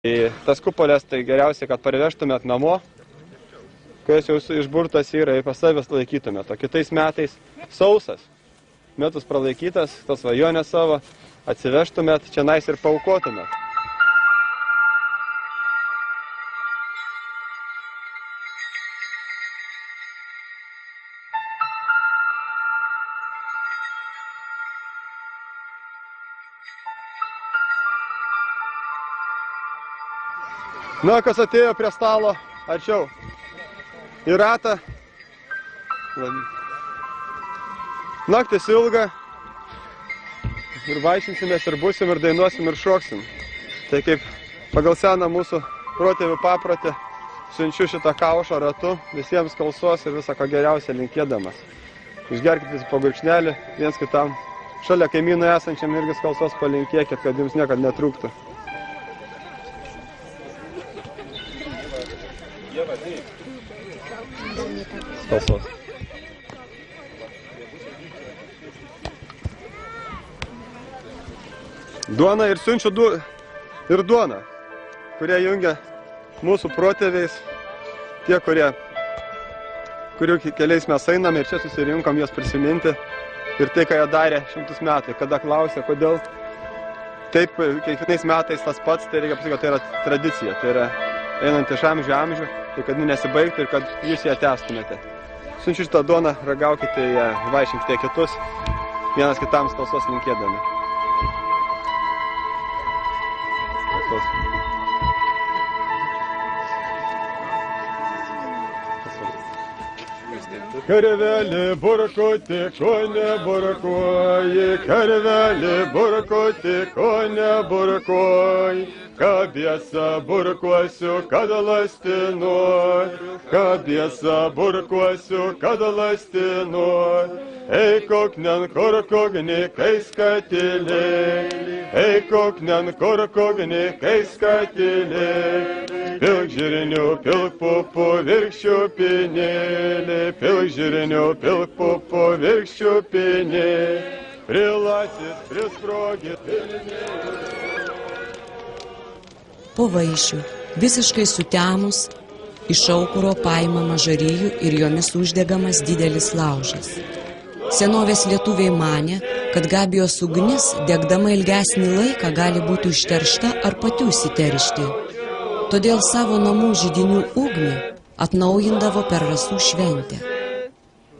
Tas kupolės tai geriausia, kad parvežtumėt namo, kai jis jau išburtas yra ir pas savęs laikytumėt. O kitais metais sausas, metus pralaikytas, tas svajonę savo, atsivežtumėt čia nais ir paaukotumėt. Na, kas atėjo prie stalo, arčiau į ratą. Naktis ilga. Ir vaikščinsimės, ir būsim, ir dainuosim, ir šoksim. Tai kaip pagal seną mūsų protėvių paprotį, siunčiu šitą kaušą ratu, visiems klausos ir visą ko geriausia linkėdamas. Išgerkit visi po gurkšnelį, viens kitam. Šalia kaimynų esančiam irgi klausos palinkėkit, kad jums niekad netrūktų. Skalsos. Duona ir siunčiu ir duona, kurie jungia mūsų protėviais, tie, kurių keliais mes einame ir čia susirinkom jas prisiminti ir tai, ką jie darė 100 metų. Kada klausė, kodėl taip, kiekvienais metais tas pats, tai reikia pasakyti, kad tai yra tradicija, tai yra einant iš amžių amžių, tai kad nesibaigtų ir kad jūs ją tęstumėte. Siunčiu šitą duoną, ragaukite ją, vaišinkite kitus, vienas kitam skalsos linkėdami. Karvelį burkuti, ko neburkuoji, karvelį burkuti, ko neburkuoji. Kabiesa burkuosiu, kad lastinu, kabiesa burkuosiu, kad lastinu. Ei koknen korkogni, kai skatilė, ei koknen korkogni, kai skatilė. Pilk žirinių, pilk pupų, virkščių pinėlį, pilk žirinių, pilk pupų, virkščių pinėlį. Prilasis, prisprogit, pilinėlį. Po vaišių, visiškai sutemus, iš aukuro paimama žarijų ir jomis uždegamas didelis laužas. Senovės lietuviai manė, kad Gabijos ugnis, degdama ilgesnį laiką, gali būti užteršta ar pati užsiteršti. Todėl savo namų židinių ugnį atnaujindavo per rasų šventę.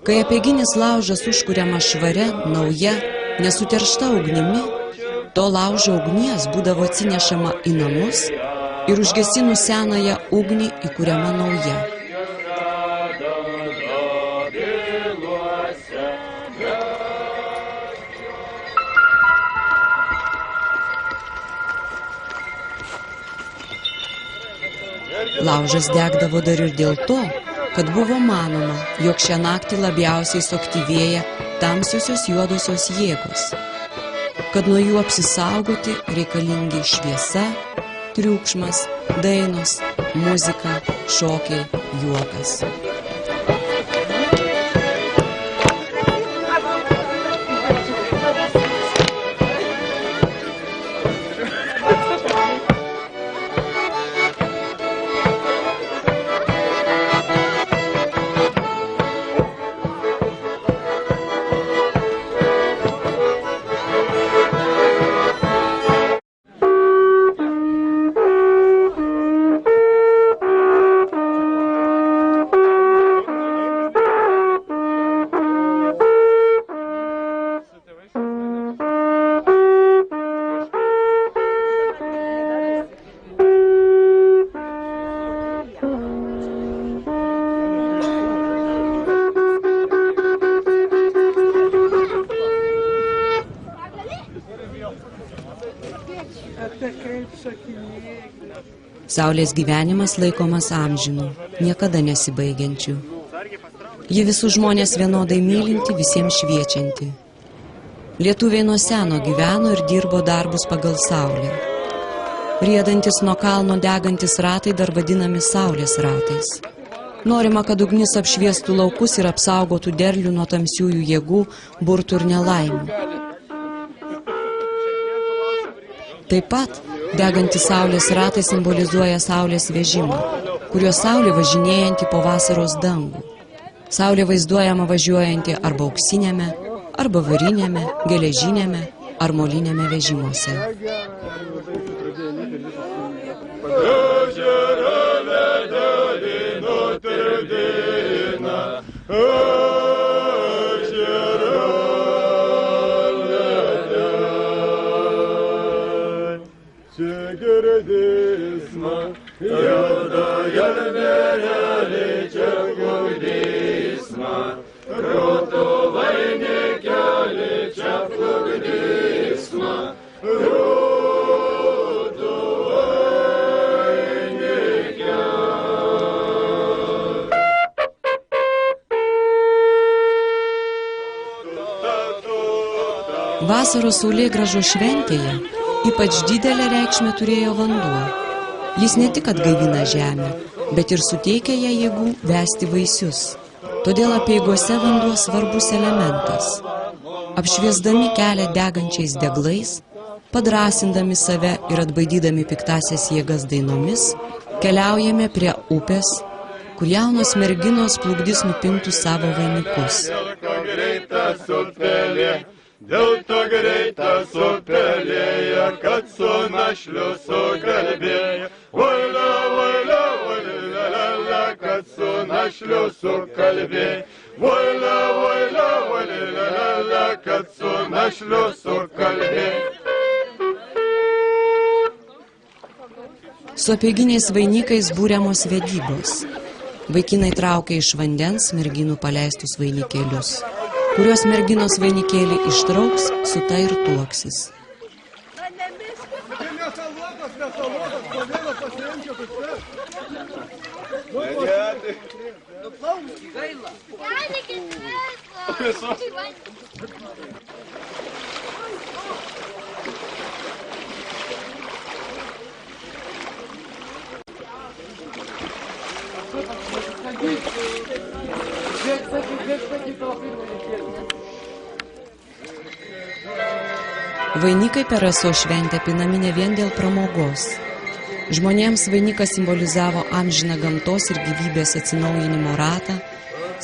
Kai apeiginis laužas užkuriamas švaria, nauja, nesuteršta ugnimi, to laužo ugnies būdavo atsinešama į namus ir užgesinus senąją ugnį įkuriama nauja. Laužas degdavo dar ir dėl to, kad buvo manoma, jog šią naktį labiausiai suaktyvėja tamsiosios juodosios jėgos. Kad nuo jų apsisaugoti reikalingi šviesa, triukšmas, dainos, muzika, šokiai, juokas. Saulės gyvenimas laikomas amžinu, niekada nesibaigiančiu. Ji visus žmonės vienodai mylinti, visiems šviečianti. Lietuviai nuo seno gyveno ir dirbo darbus pagal saulę. Riedantis nuo kalno degantis ratai dar vadinami saulės ratais. Norima, kad ugnis apšviestų laukus ir apsaugotų derlių nuo tamsiųjų jėgų, burtų ir nelaimių. Taip pat, Degantys saulės ratai simbolizuoja saulės vežimą, kurio saulė važinėjanti po vasaros dangų. Saulė vaizduojama važiuojanti arba auksinėme, arba varinėme, geležinėme ar moliniame vežimuose. Vasaros saulėgrąžos šventėje ypač didelę reikšmę turėjo vanduo. Jis ne tik atgaivina žemę, bet ir suteikia ją jėgų vesti vaisius. Todėl apeigose vanduo svarbus elementas. Apšviesdami kelią degančiais deglais, padrasindami save ir atbaidydami piktasias jėgas dainomis, keliaujame prie upės, kur jaunos merginos plukdys nupintų savo vainikus. Dėl to greitas upelėje, kad su našliu sukalbėja. Vaila, vaila, vaila, la, kad su našliu sukalbėja. Vaila, vaila, vaila, la, kad su našliu sukalbėja. Su apeiginiais vainikais būriamos vedybos. Vaikinai traukia iš vandens merginų paleistus vainikėlius, kurios merginos vainikėlį ištrauks, su ta ir tuoksis. Vainikai per Rasos šventę pinami ne vien dėl pramogos. Žmonėms vainikas simbolizavo amžiną gamtos ir gyvybės atsinaujinimo ratą,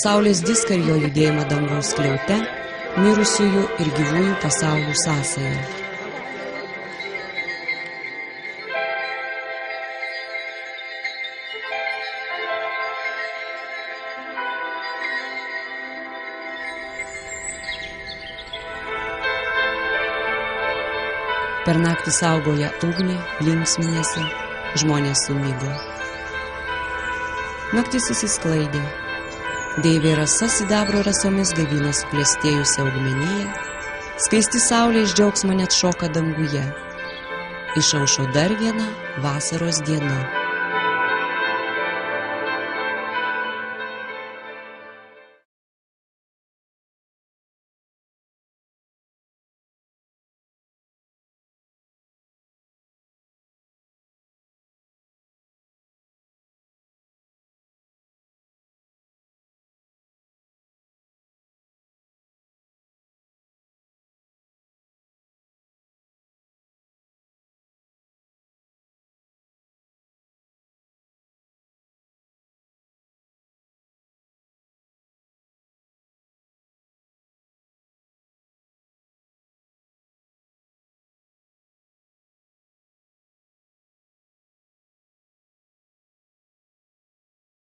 saulės diską ir jo judėjimą dangaus skliaute, mirusiųjų ir gyvųjų pasaulių sąsają. Per naktį saugoja ugnį, linksminėsi, žmonės sumigo. Naktis įsisklaidė. Deivė Rasa sidabro rasomis gaivino suklestėjusią augmeniją, skaisti saulė iš džiaugsmo net šoka danguje. Išaušo dar viena vasaros diena.